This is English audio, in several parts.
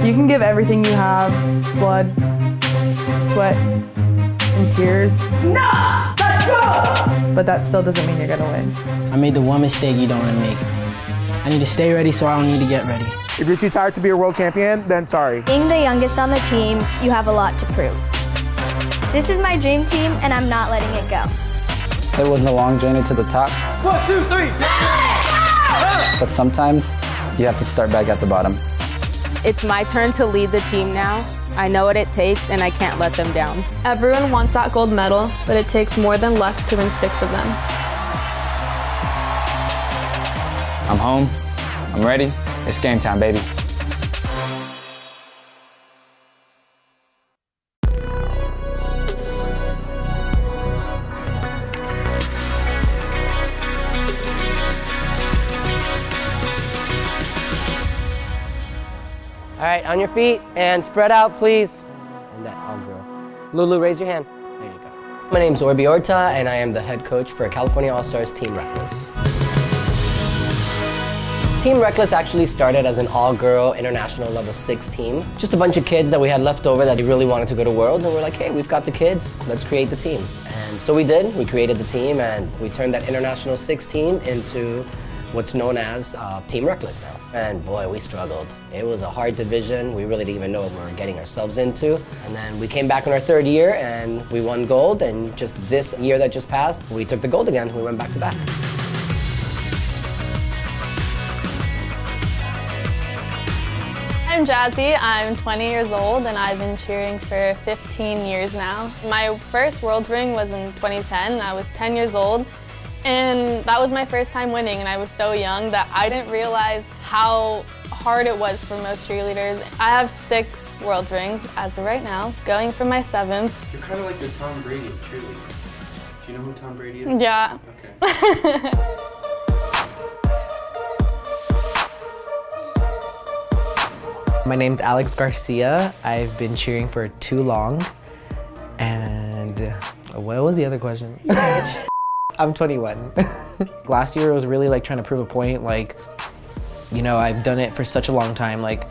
You can give everything you have, blood, sweat, and tears. No! Let's go! But that still doesn't mean you're gonna win. I made the one mistake you don't want to make. I need to stay ready so I don't need to get ready. If you're too tired to be a world champion, then sorry. Being the youngest on the team, you have a lot to prove. This is my dream team, and I'm not letting it go. It wasn't a long journey to the top. 1, 2, 3. But sometimes you have to start back at the bottom. It's my turn to lead the team now. I know what it takes, and I can't let them down. Everyone wants that gold medal, but it takes more than luck to win 6 of them. I'm home. I'm ready. It's game time, baby. All right, on your feet and spread out, please. And that all girl. Lulu, raise your hand. There you go. My name's ORBYORTA, and I am the head coach for California All Stars Team Reckless. Team Reckless actually started as an all-girl international level 6 team. Just a bunch of kids that we had left over that really wanted to go to Worlds, and we're like, hey, we've got the kids, let's create the team. And so we did. We created the team, and we turned that international 6 team into what's known as Team Reckless now. And boy, we struggled. It was a hard division. We really didn't even know what we were getting ourselves into. And then we came back in our 3rd year and we won gold. And just this year that just passed, we took the gold again. We went back to back. I'm JAZZY, I'm 20 years old, and I've been cheering for 15 years now. My first Worlds ring was in 2010, and I was 10 years old. And that was my first time winning, and I was so young that I didn't realize how hard it was for most cheerleaders. I have 6 Worlds rings as of right now, going for my 7th. You're kind of like the Tom Brady of cheerleading. Do you know who Tom Brady is? Yeah. Okay. My name's Alex Garcia. I've been cheering for too long. And what was the other question? I'm 21. Last year I was really like trying to prove a point. Like, you know, I've done it for such a long time. Like,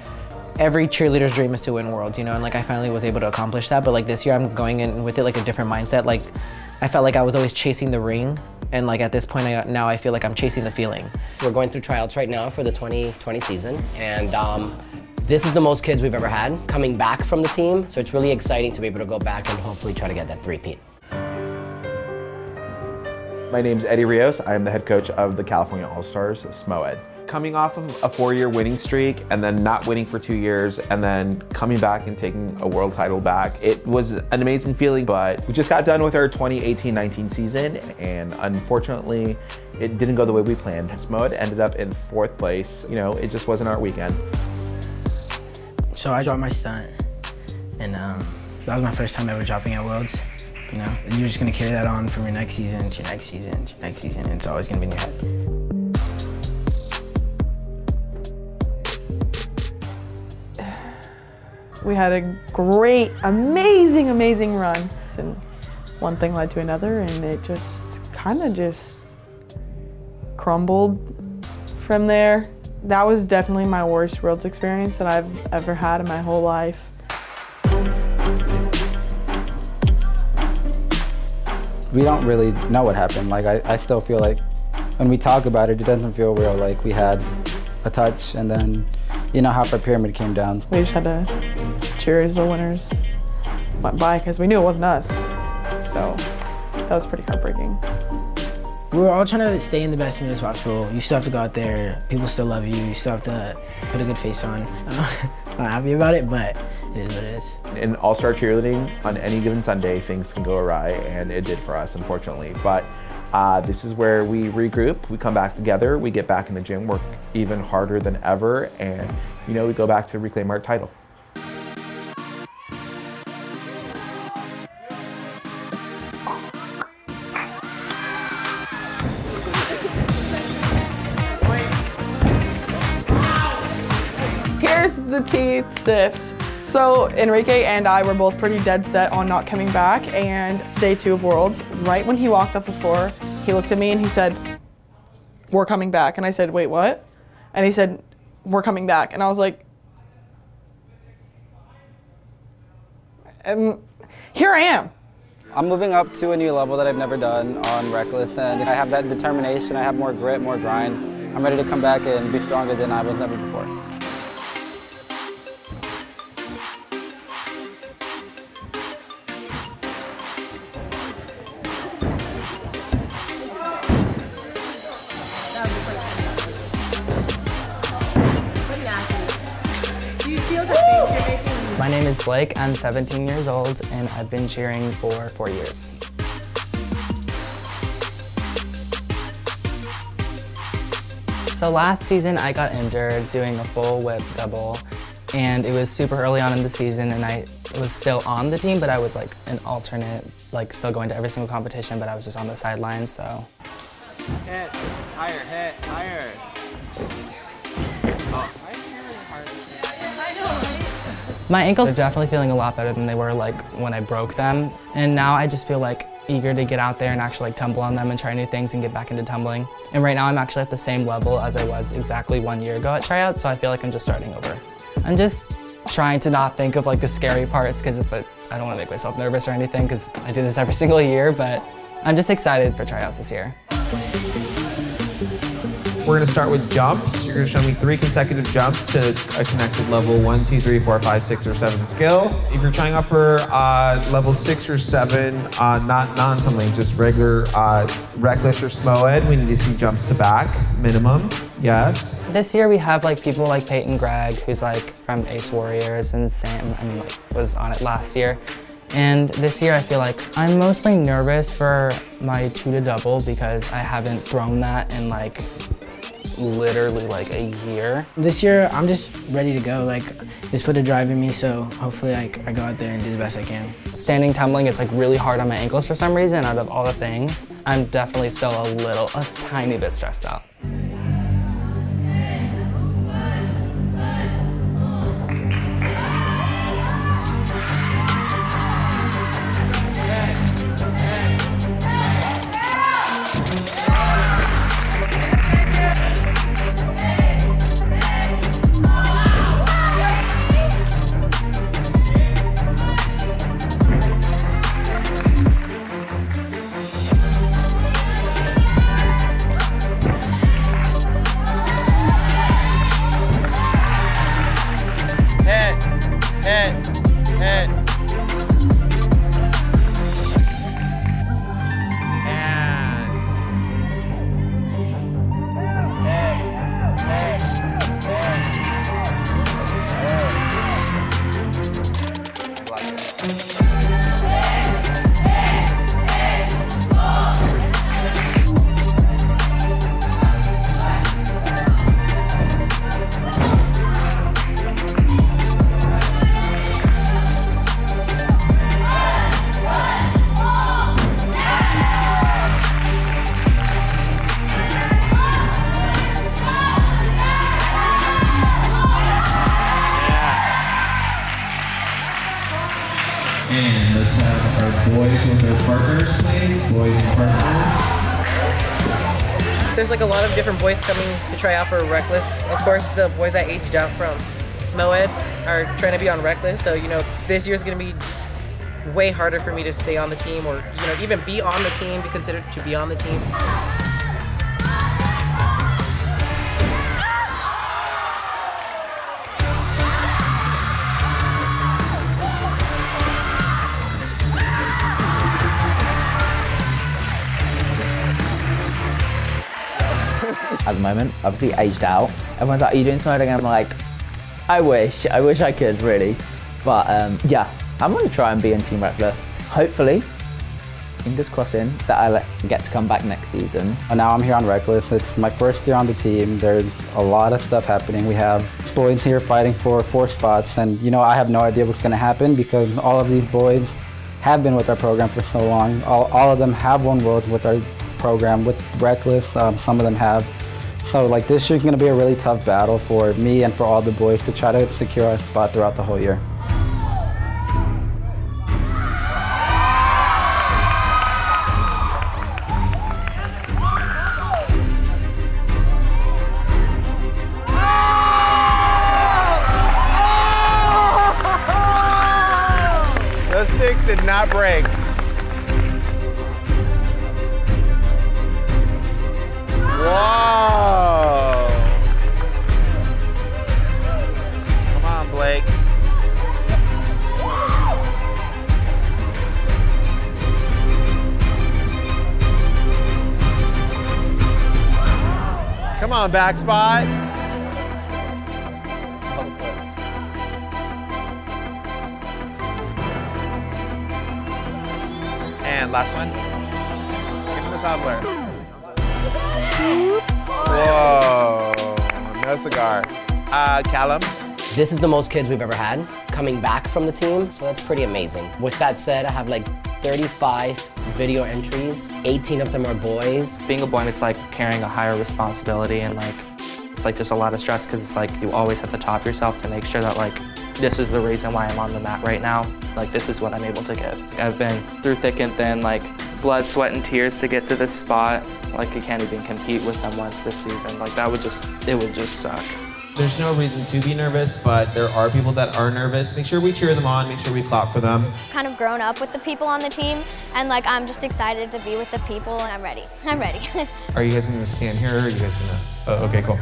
every cheerleader's dream is to win Worlds, you know, and like I finally was able to accomplish that. But like this year I'm going in with it like a different mindset. Like, I felt like I was always chasing the ring. And like at this point, now I feel like I'm chasing the feeling. We're going through tryouts right now for the 2020 season. And this is the most kids we've ever had coming back from the team. So it's really exciting to be able to go back and hopefully try to get that 3-peat. My name's RIOS. I am the head coach of the California All Stars, SMOED. Coming off of a 4-year winning streak and then not winning for 2 years and then coming back and taking a world title back, it was an amazing feeling, but we just got done with our 2018-19 season and unfortunately it didn't go the way we planned. SMOED ended up in 4th place. You know, it just wasn't our weekend. So I dropped my stunt, and that was my first time ever dropping at Worlds. You know, you're just gonna carry that on from your next season to your next season to your next season, and it's always gonna be in your head. We had a great, amazing run. And one thing led to another, and it just kind of just crumbled from there. That was definitely my worst Worlds experience that I've ever had in my whole life. We don't really know what happened. Like, I still feel like when we talk about it, it doesn't feel real. Like, we had a touch and then, you know, half our pyramid came down. We just had to cheer as the winners went by because we knew it wasn't us. So that was pretty heartbreaking. We were all trying to stay in the best mood as possible. You still have to go out there. People still love you. You still have to put a good face on. I'm not happy about it, but it is what it is. In All Star Cheerleading, on any given Sunday, things can go awry, and it did for us, unfortunately. But this is where we regroup, we come back together, we get back in the gym, work even harder than ever, and you know, we go back to reclaim our title. Here's the tea, sis. So Enrique and I were both pretty dead set on not coming back, and day 2 of Worlds, right when he walked off the floor, he looked at me and he said, "We're coming back." And I said, "Wait, what?" And he said, "We're coming back." And I was like, here I am. I'm moving up to a new level that I've never done on Reckless, and I have that determination, I have more grit, more grind. I'm ready to come back and be stronger than I was ever before. My name is Blake, I'm 17 years old, and I've been cheering for 4 years. So last season I got injured doing a full whip double, and it was super early on in the season, and I was still on the team, but I was like an alternate, like still going to every single competition, but I was just on the sidelines, so. Hit, higher, hit, higher. Oh. My ankles are definitely feeling a lot better than they were like when I broke them. And now I just feel like eager to get out there and actually like tumble on them and try new things and get back into tumbling. And right now I'm actually at the same level as I was exactly 1 year ago at tryouts, so I feel like I'm just starting over. I'm just trying to not think of like the scary parts because I don't want to make myself nervous or anything because I do this every single year, but I'm just excited for tryouts this year. We're gonna start with jumps. You're gonna show me 3 consecutive jumps to a connected level 1, 2, 3, 4, 5, 6, or 7 skill. If you're trying out for level 6 or 7, not non-tumbling, just regular reckless or SMOED, we need to see jumps to back, minimum, yes. This year we have like people like Peyton Gregg, who's like from Ace Warriors, and Sam, was on it last year. And this year I feel like I'm mostly nervous for my 2 to double because I haven't thrown that in like literally like a year. This year, I'm just ready to go. Like, it's put a drive in me, so hopefully I go out there and do the best I can. Standing tumbling, it's like really hard on my ankles for some reason. Out of all the things, I'm definitely still a tiny bit stressed out. And let's have our boys with their partners, please. Boys and partners. There's like a lot of different boys coming to try out for Reckless. Of course, the boys that aged out from SMOED are trying to be on Reckless. So, you know, this year's gonna be way harder for me to stay on the team or, you know, even be on the team, be considered to be on the team. At the moment, obviously aged out. Everyone's like, are you doing SMOED again? I'm like, I wish I could really. But yeah, I'm gonna try and be in Team Reckless. Hopefully, fingers crossing, that I get to come back next season. Now I'm here on Reckless. It's my first year on the team. There's a lot of stuff happening. We have boys here fighting for 4 spots, and you know, I have no idea what's gonna happen because all of these boys have been with our program for so long. All of them have won Worlds with our program, with Reckless, some of them have. So like this year's gonna be a really tough battle for me and for all the boys to try to secure a spot throughout the whole year. The did not break. Whoa. Come on, Blake. Come on, back spot. And last one. Give him the toddler. Whoa, no cigar. Callum? This is the most kids we've ever had coming back from the team, so that's pretty amazing. With that said, I have like 35 video entries. 18 of them are boys. Being a boy, it's like carrying a higher responsibility, and like it's like just a lot of stress because it's like you always have to top yourself to make sure that like this is the reason why I'm on the mat right now. Like this is what I'm able to give. I've been through thick and thin, like blood, sweat, and tears to get to this spot. Like I can't even compete with them once this season. Like that would just, it would just suck. There's no reason to be nervous, but there are people that are nervous. Make sure we cheer them on, make sure we clap for them. Kind of grown up with the people on the team, and like I'm just excited to be with the people, and I'm ready. I'm ready. Are you guys gonna stand here, or are you guys gonna, okay, cool.